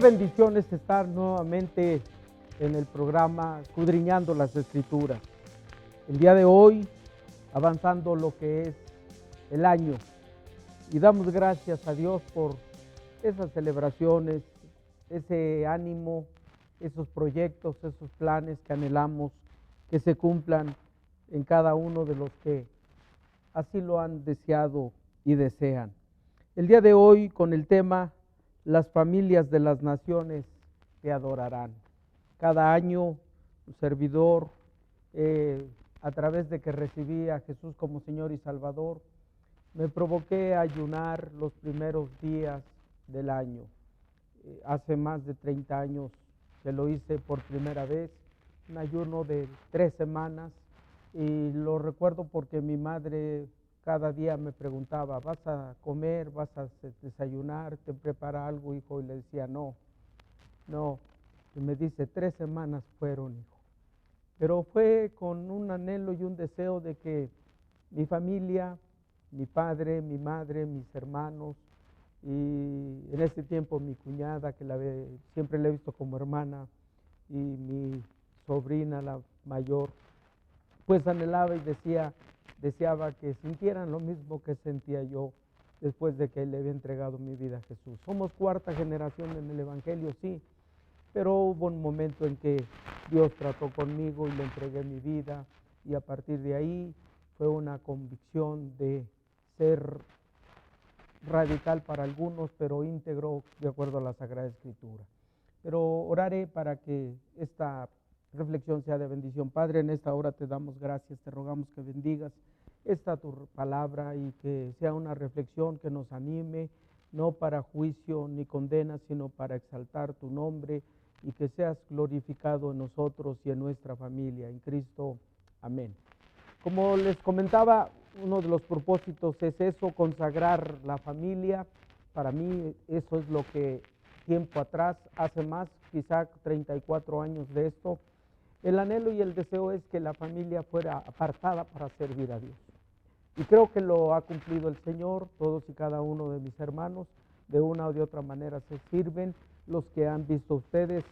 bendición es estar nuevamente en el programa Escudriñando las Escrituras. El día de hoy, avanzando lo que es el año. Y damos gracias a Dios por esas celebraciones, ese ánimo, esos proyectos, esos planes que anhelamos que se cumplan en cada uno de los que así lo han deseado y desean. El día de hoy con el tema las familias de las naciones te adorarán. Cada año un servidor, a través de que recibí a Jesús como Señor y Salvador, me provoqué a ayunar los primeros días del año. Hace más de 30 años que lo hice por primera vez, un ayuno de 3 semanas, y lo recuerdo porque mi madre cada día me preguntaba, ¿vas a comer, vas a desayunar, te prepara algo, hijo? Y le decía, no. Y me dice, 3 semanas fueron, hijo. Pero fue con un anhelo y un deseo de que mi familia, mi padre, mi madre, mis hermanos, y en ese tiempo mi cuñada, que siempre la he visto como hermana, y mi sobrina, la mayor, pues anhelaba y deseaba que sintieran lo mismo que sentía yo después de que le había entregado mi vida a Jesús. Somos 4ª generación en el Evangelio, sí, pero hubo un momento en que Dios trató conmigo y le entregué mi vida, y a partir de ahí fue una convicción de ser radical para algunos, pero íntegro de acuerdo a la Sagrada Escritura. Pero oraré para que esta reflexión sea de bendición. Padre, en esta hora te damos gracias, te rogamos que bendigas esta tu palabra y que sea una reflexión que nos anime, no para juicio ni condena, sino para exaltar tu nombre y que seas glorificado en nosotros y en nuestra familia. En Cristo, amén. Como les comentaba, uno de los propósitos es eso, consagrar la familia. Para mí eso es lo que tiempo atrás, hace más, quizá 34 años de esto, el anhelo y el deseo es que la familia fuera apartada para servir a Dios. Y creo que lo ha cumplido el Señor. Todos y cada uno de mis hermanos, de una o de otra manera, se sirven. Los que han visto ustedes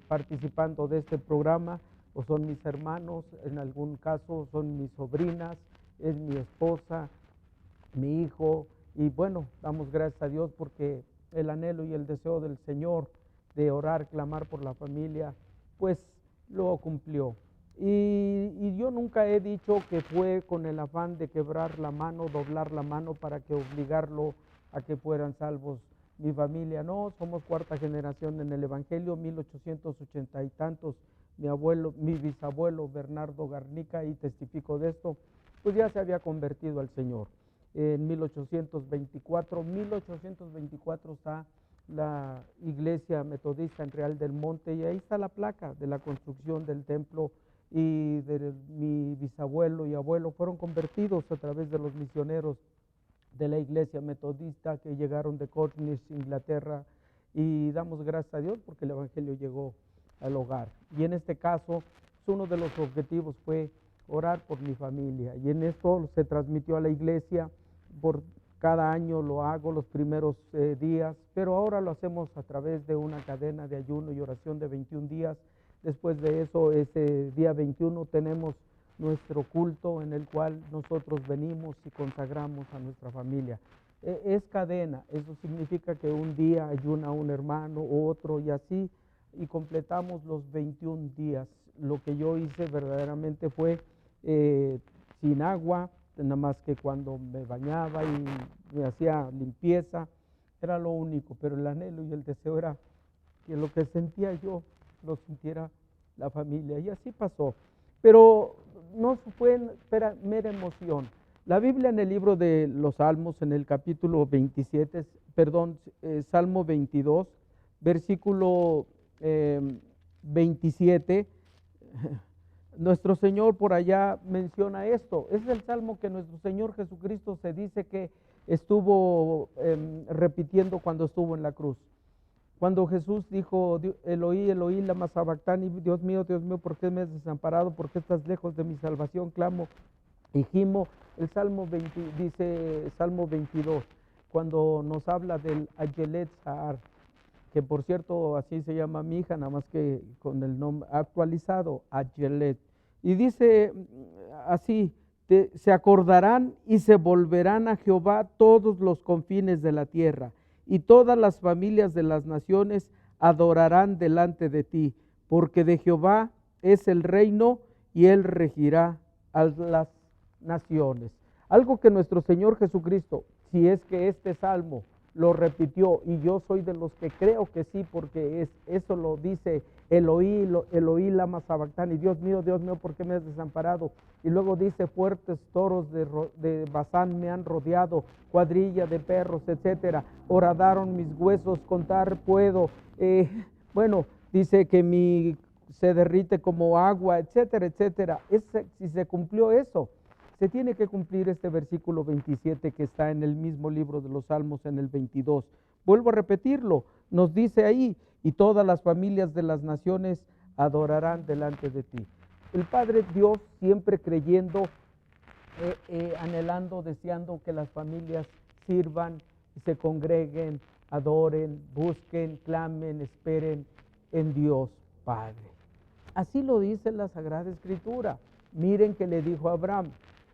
participando de este programa, o son mis hermanos, en algún caso son mis sobrinas, es mi esposa, mi hijo, y bueno, damos gracias a Dios porque el anhelo y el deseo del Señor de orar, clamar por la familia, pues lo cumplió. Y yo nunca he dicho que fue con el afán de quebrar la mano, doblar la mano para que obligarlo a que fueran salvos mi familia. No, somos 4ª generación en el Evangelio, 1880 y tantos. Mi bisabuelo Bernardo Garnica, y testifico de esto, pues ya se había convertido al Señor. En 1824 está la iglesia metodista en Real del Monte, y ahí está la placa de la construcción del templo, y mi bisabuelo y abuelo fueron convertidos a través de los misioneros de la iglesia metodista que llegaron de Cornish, Inglaterra, y damos gracias a Dios porque el Evangelio llegó al hogar. Y en este caso, uno de los objetivos fue orar por mi familia, y en esto se transmitió a la iglesia. Por cada año lo hago los primeros días, pero ahora lo hacemos a través de una cadena de ayuno y oración de 21 días. Después de eso, ese día 21 tenemos nuestro culto en el cual nosotros venimos y consagramos a nuestra familia. Es cadena, eso significa que un día ayuna un hermano u otro y así, y completamos los 21 días. Lo que yo hice verdaderamente fue sin agua, nada más que cuando me bañaba y me hacía limpieza, era lo único, pero el anhelo y el deseo era que lo que sentía yo lo sintiera la familia, y así pasó. Pero no fue mera emoción. La Biblia en el libro de los Salmos, en el capítulo 27, Salmo 22, versículo 27, nuestro Señor por allá menciona esto. Es el salmo que nuestro Señor Jesucristo se dice que estuvo repitiendo cuando estuvo en la cruz. Cuando Jesús dijo, Eloí, Eloí, lama sabactani, Dios mío, ¿por qué me has desamparado? ¿Por qué estás lejos de mi salvación? Clamo y gimo. El Salmo 20, dice Salmo 22, cuando nos habla del Ayelet Sahar, que por cierto así se llama mi hija, nada más que con el nombre actualizado, Ayelet. Y dice así, se acordarán y se volverán a Jehová todos los confines de la tierra, y todas las familias de las naciones adorarán delante de ti, porque de Jehová es el reino y él regirá a las naciones. Algo que nuestro Señor Jesucristo, si es que este salmo lo repitió, y yo soy de los que creo que sí, porque eso lo dice Eloí lama sabactani, Dios mío, ¿por qué me has desamparado? Y luego dice, fuertes toros de Basán me han rodeado, cuadrilla de perros, etcétera, horadaron mis huesos, contar puedo, bueno, dice que se derrite como agua, etcétera, etcétera. Si se cumplió eso, se tiene que cumplir este versículo 27 que está en el mismo libro de los Salmos en el 22. Vuelvo a repetirlo, nos dice ahí, y todas las familias de las naciones adorarán delante de ti. El Padre Dios siempre creyendo, anhelando, deseando que las familias sirvan, se congreguen, adoren, busquen, clamen, esperen en Dios Padre. Así lo dice la Sagrada Escritura. Miren que le dijo a Abraham,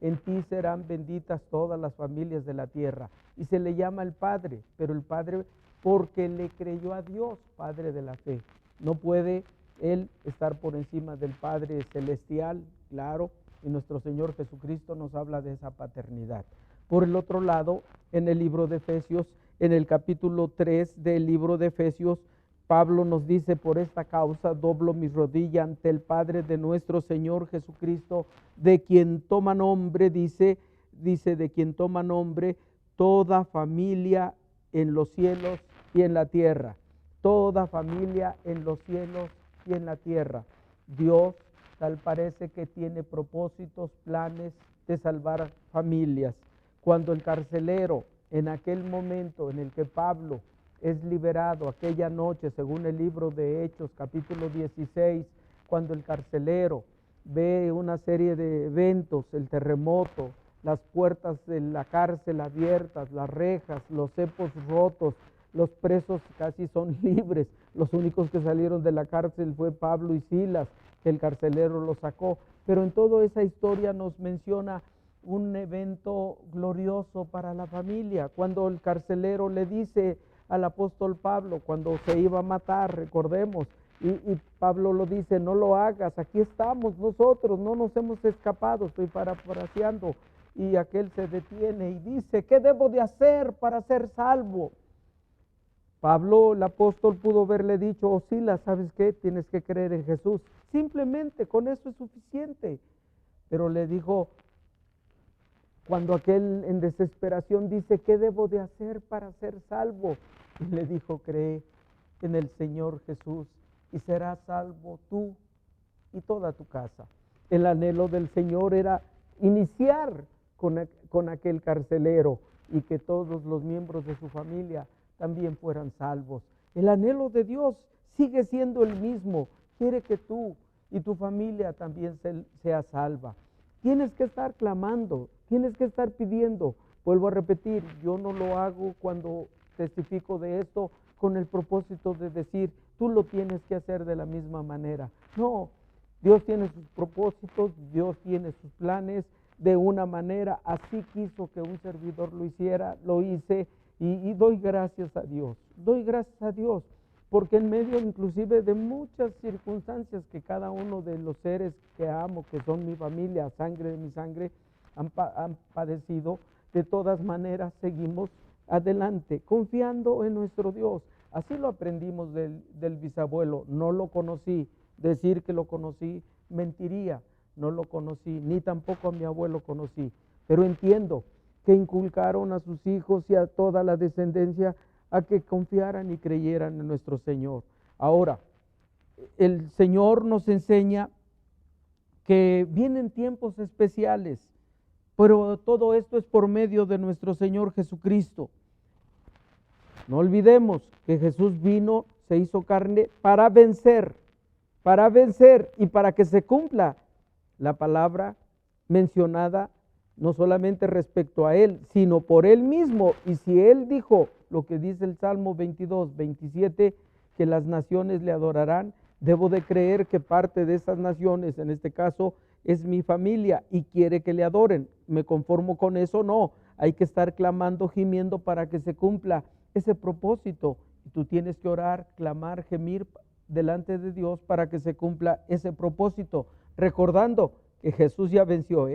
en ti serán benditas todas las familias de la tierra. Y se le llama el Padre, pero el Padre porque le creyó a Dios, Padre de la fe. No puede él estar por encima del Padre celestial, claro, y nuestro Señor Jesucristo nos habla de esa paternidad. Por el otro lado, en el libro de Efesios, en el capítulo 3 del libro de Efesios, Pablo nos dice, por esta causa doblo mi rodilla ante el Padre de nuestro Señor Jesucristo, de quien toma nombre, dice, de quien toma nombre toda familia en los cielos y en la tierra. Toda familia en los cielos y en la tierra. Dios tal parece que tiene propósitos, planes de salvar familias. Cuando el carcelero, en aquel momento en el que Pablo es liberado aquella noche, según el libro de Hechos, capítulo 16, cuando el carcelero ve una serie de eventos, el terremoto, las puertas de la cárcel abiertas, las rejas, los cepos rotos, los presos casi son libres, los únicos que salieron de la cárcel fue Pablo y Silas, que el carcelero los sacó, pero en toda esa historia nos menciona un evento glorioso para la familia, cuando el carcelero le dice al apóstol Pablo, cuando se iba a matar, recordemos, y Pablo lo dice, no lo hagas, aquí estamos nosotros, no nos hemos escapado, estoy parafraseando, y aquel se detiene y dice, ¿qué debo de hacer para ser salvo? Pablo, el apóstol, pudo haberle dicho, oh Silas, ¿sabes qué? Tienes que creer en Jesús, simplemente con eso es suficiente, pero le dijo, cuando aquel en desesperación dice, ¿qué debo de hacer para ser salvo? Y le dijo, cree en el Señor Jesús y serás salvo tú y toda tu casa. El anhelo del Señor era iniciar con aquel carcelero y que todos los miembros de su familia también fueran salvos. El anhelo de Dios sigue siendo el mismo. Quiere que tú y tu familia también sea salva. Tienes que estar clamando, tienes que estar pidiendo. Vuelvo a repetir, yo no lo hago cuando testifico de esto con el propósito de decir, tú lo tienes que hacer de la misma manera. No, Dios tiene sus propósitos, Dios tiene sus planes de una manera, así quiso que un servidor lo hiciera, lo hice y doy gracias a Dios, porque en medio inclusive de muchas circunstancias que cada uno de los seres que amo, que son mi familia, sangre de mi sangre, han padecido, de todas maneras seguimos adelante, confiando en nuestro Dios. Así lo aprendimos del bisabuelo, no lo conocí, decir que lo conocí mentiría, no lo conocí, ni tampoco a mi abuelo conocí, pero entiendo que inculcaron a sus hijos y a toda la descendencia a que confiaran y creyeran en nuestro Señor. Ahora, el Señor nos enseña que vienen tiempos especiales, pero todo esto es por medio de nuestro Señor Jesucristo. No olvidemos que Jesús vino, se hizo carne para vencer y para que se cumpla la palabra mencionada no solamente respecto a Él, sino por Él mismo. Y si Él dijo lo que dice el Salmo 22, 27, que las naciones le adorarán, debo de creer que parte de esas naciones, en este caso, es mi familia y quiere que le adoren. ¿Me conformo con eso? No, hay que estar clamando, gimiendo para que se cumpla ese propósito. Y tú tienes que orar, clamar, gemir delante de Dios para que se cumpla ese propósito, recordando que Jesús ya venció,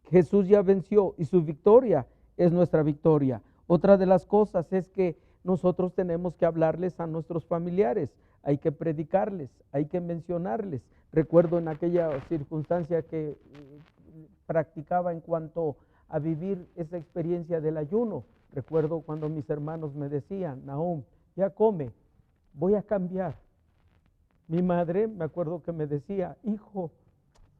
Jesús ya venció y su victoria es nuestra victoria. Otra de las cosas es que nosotros tenemos que hablarles a nuestros familiares, hay que predicarles, hay que mencionarles. Recuerdo en aquella circunstancia que practicaba en cuanto a vivir esa experiencia del ayuno. Recuerdo cuando mis hermanos me decían, Nahum, ya come, voy a cambiar. Mi madre, me acuerdo que me decía, hijo,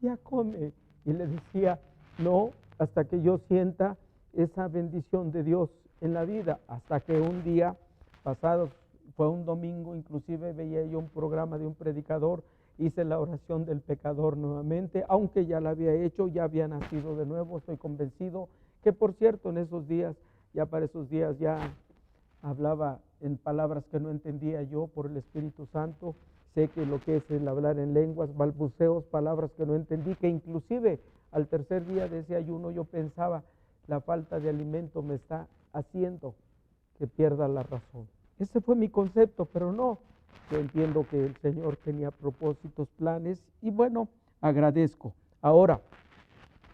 ya come. Y le decía, no, hasta que yo sienta esa bendición de Dios en la vida. Hasta que un día pasado, fue un domingo, inclusive veía yo un programa de un predicador, hice la oración del pecador nuevamente, aunque ya la había hecho, ya había nacido de nuevo. Estoy convencido que, por cierto, en esos días, ya para esos días ya hablaba en palabras que no entendía yo por el Espíritu Santo. Sé que lo que es el hablar en lenguas, balbuceos, palabras que no entendí, que inclusive al tercer día de ese ayuno yo pensaba, la falta de alimento me está haciendo que pierda la razón. Ese fue mi concepto, pero no, yo entiendo que el Señor tenía propósitos, planes, y bueno, agradezco. Ahora,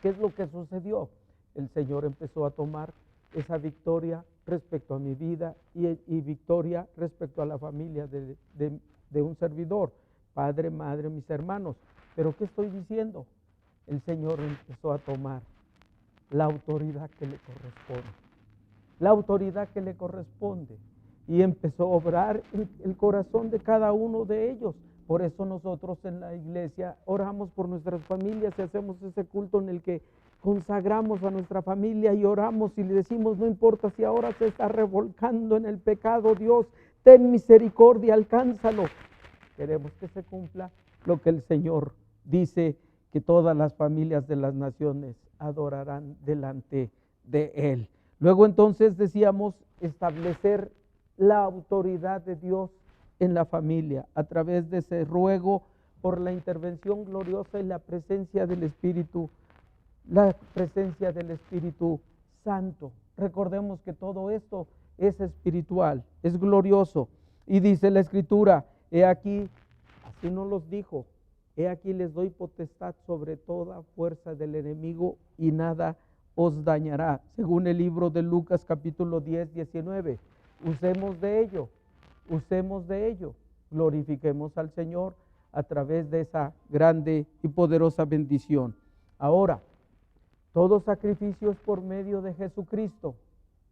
¿qué es lo que sucedió? El Señor empezó a tomar esa victoria respecto a mi vida y victoria respecto a la familia de un servidor, padre, madre, mis hermanos. Pero ¿qué estoy diciendo? El Señor empezó a tomar la autoridad que le corresponde, la autoridad que le corresponde, y empezó a obrar en el corazón de cada uno de ellos. Por eso nosotros en la iglesia oramos por nuestras familias y hacemos ese culto en el que consagramos a nuestra familia y oramos y le decimos, no importa si ahora se está revolcando en el pecado, Dios, ten misericordia, alcánzalo. Queremos que se cumpla lo que el Señor dice, que todas las familias de las naciones adorarán delante de Él. Luego entonces decíamos establecer la autoridad de Dios en la familia a través de ese ruego por la intervención gloriosa y la presencia del Espíritu Santo. Recordemos que todo esto es espiritual, es glorioso. Y dice la Escritura, he aquí, así nos los dijo, he aquí les doy potestad sobre toda fuerza del enemigo y nada os dañará. Según el libro de Lucas capítulo 10, 19. Usemos de ello, glorifiquemos al Señor a través de esa grande y poderosa bendición. Ahora, todo sacrificio es por medio de Jesucristo,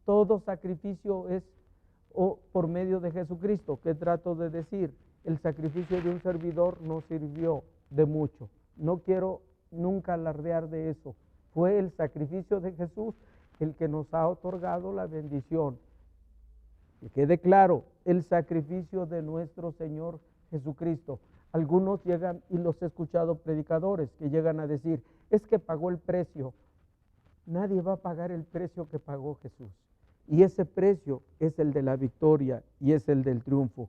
todo sacrificio es por medio de Jesucristo. ¿Qué trato de decir? El sacrificio de un servidor no sirvió de mucho, no quiero nunca alardear de eso. Fue el sacrificio de Jesús el que nos ha otorgado la bendición. Que quede claro, el sacrificio de nuestro Señor Jesucristo. Algunos llegan, y los he escuchado predicadores, que llegan a decir, es que pagó el precio. Nadie va a pagar el precio que pagó Jesús. Y ese precio es el de la victoria y es el del triunfo.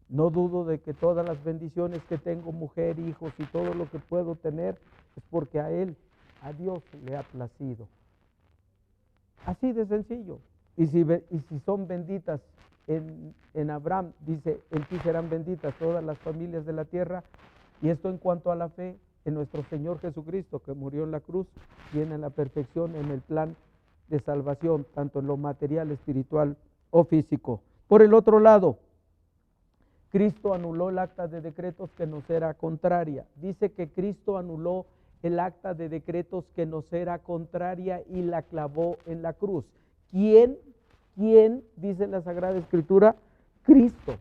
No dudo de que todas las bendiciones que tengo, mujer, hijos y todo lo que puedo tener, es porque a Él, a Dios le ha placido. Así de sencillo. Y si son benditas en Abraham, dice, en ti serán benditas todas las familias de la tierra. Y esto en cuanto a la fe en nuestro Señor Jesucristo, que murió en la cruz, tiene la perfección en el plan de salvación, tanto en lo material, espiritual o físico. Por el otro lado, Cristo anuló el acta de decretos que nos era contraria. Dice que Cristo anuló el acta de decretos que nos era contraria y la clavó en la cruz. ¿Quién? Dice la Sagrada Escritura, Cristo.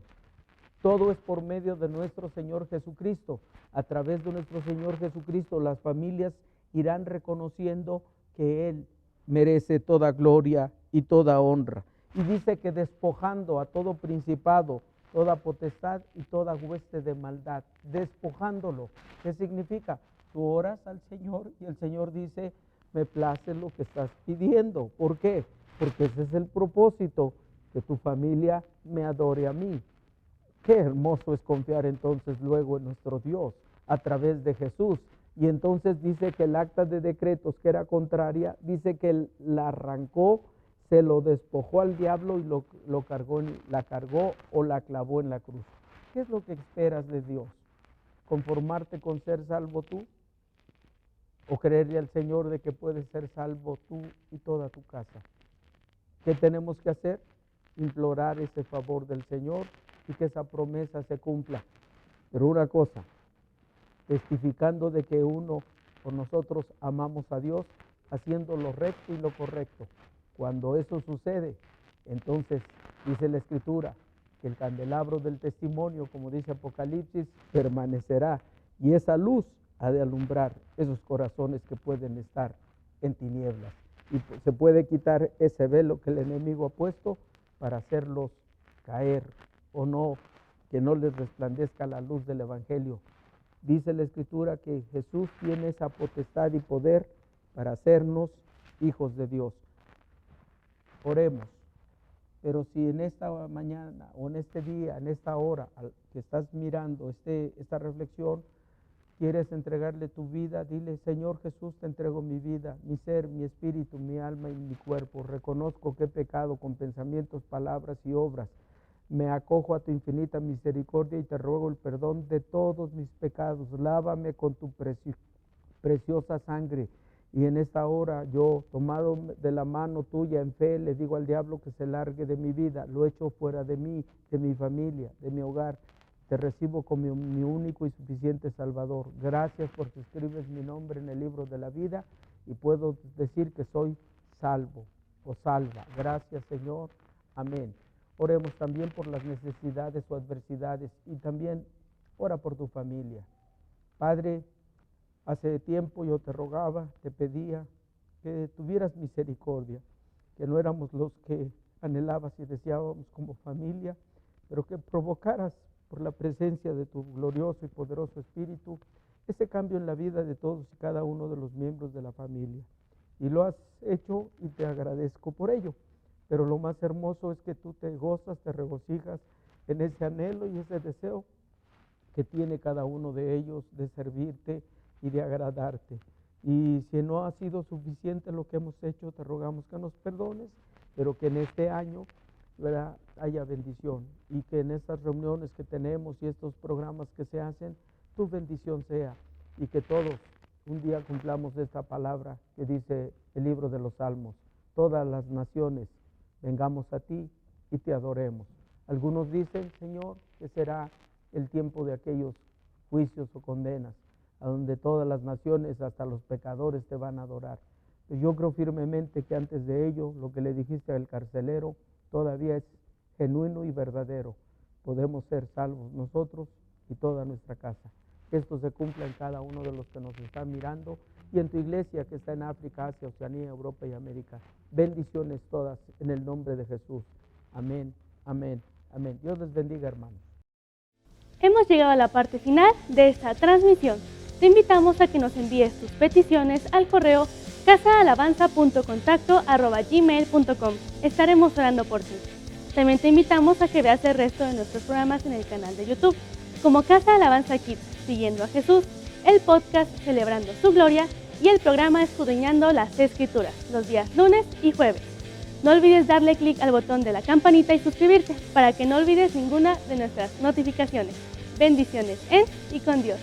Todo es por medio de nuestro Señor Jesucristo. A través de nuestro Señor Jesucristo, las familias irán reconociendo que Él merece toda gloria y toda honra. Y dice que despojando a todo principado, toda potestad y toda hueste de maldad, despojándolo. ¿Qué significa? Tú oras al Señor y el Señor dice, me place lo que estás pidiendo. ¿Por qué? Porque ese es el propósito, que tu familia me adore a mí. Qué hermoso es confiar entonces luego en nuestro Dios a través de Jesús. Y entonces dice que el acta de decretos que era contraria, dice que la arrancó, se lo despojó al diablo y la cargó o la clavó en la cruz. ¿Qué es lo que esperas de Dios? ¿Conformarte con ser salvo tú? ¿O creerle al Señor de que puedes ser salvo tú y toda tu casa? ¿Qué tenemos que hacer? Implorar ese favor del Señor y que esa promesa se cumpla. Pero una cosa, testificando de que uno o nosotros amamos a Dios, haciendo lo recto y lo correcto. Cuando eso sucede, entonces dice la Escritura que el candelabro del testimonio, como dice Apocalipsis, permanecerá, y esa luz ha de alumbrar esos corazones que pueden estar en tinieblas. Y se puede quitar ese velo que el enemigo ha puesto para hacerlos caer o no, que no les resplandezca la luz del Evangelio. Dice la Escritura que Jesús tiene esa potestad y poder para hacernos hijos de Dios. Oremos. Pero si en esta mañana o en este día, en esta hora que estás mirando esta reflexión, quieres entregarle tu vida, dile: Señor Jesús, te entrego mi vida, mi ser, mi espíritu, mi alma y mi cuerpo. Reconozco que he pecado con pensamientos, palabras y obras. Me acojo a tu infinita misericordia y te ruego el perdón de todos mis pecados. Lávame con tu preciosa sangre. Y en esta hora yo, tomado de la mano tuya en fe, le digo al diablo que se largue de mi vida. Lo echo fuera de mí, de mi familia, de mi hogar. Te recibo como mi único y suficiente Salvador. Gracias porque escribes mi nombre en el libro de la vida y puedo decir que soy salvo o salva. Gracias, Señor. Amén. Oremos también por las necesidades o adversidades y también ora por tu familia. Padre, hace tiempo yo te rogaba, te pedía que tuvieras misericordia, que no éramos los que anhelabas y deseábamos como familia, pero que provocaras por la presencia de tu glorioso y poderoso Espíritu ese cambio en la vida de todos y cada uno de los miembros de la familia. Y lo has hecho y te agradezco por ello. Pero lo más hermoso es que tú te gozas, te regocijas en ese anhelo y ese deseo que tiene cada uno de ellos de servirte y de agradarte. Y si no ha sido suficiente lo que hemos hecho, te rogamos que nos perdones, pero que en este año, ¿verdad?, haya bendición y que en estas reuniones que tenemos y estos programas que se hacen, tu bendición sea y que todos un día cumplamos esta palabra que dice el libro de los Salmos: todas las naciones vengamos a ti y te adoremos. Algunos dicen, Señor, que será el tiempo de aquellos juicios o condenas, a donde todas las naciones, hasta los pecadores, te van a adorar. Pues yo creo firmemente que antes de ello, lo que le dijiste al carcelero, todavía es genuino y verdadero. Podemos ser salvos nosotros y toda nuestra casa. Que esto se cumpla en cada uno de los que nos están mirando y en tu iglesia que está en África, Asia, Oceanía, Europa y América. Bendiciones todas en el nombre de Jesús. Amén, amén, amén. Dios les bendiga, hermanos. Hemos llegado a la parte final de esta transmisión. Te invitamos a que nos envíes tus peticiones al correo casaalabanza.contacto@gmail.com. Estaremos orando por ti. También te invitamos a que veas el resto de nuestros programas en el canal de YouTube, como Casa Alabanza Kids, Siguiendo a Jesús, el podcast Celebrando su Gloria y el programa Escudriñando las Escrituras, los días lunes y jueves. No olvides darle clic al botón de la campanita y suscribirte para que no olvides ninguna de nuestras notificaciones. Bendiciones en y con Dios.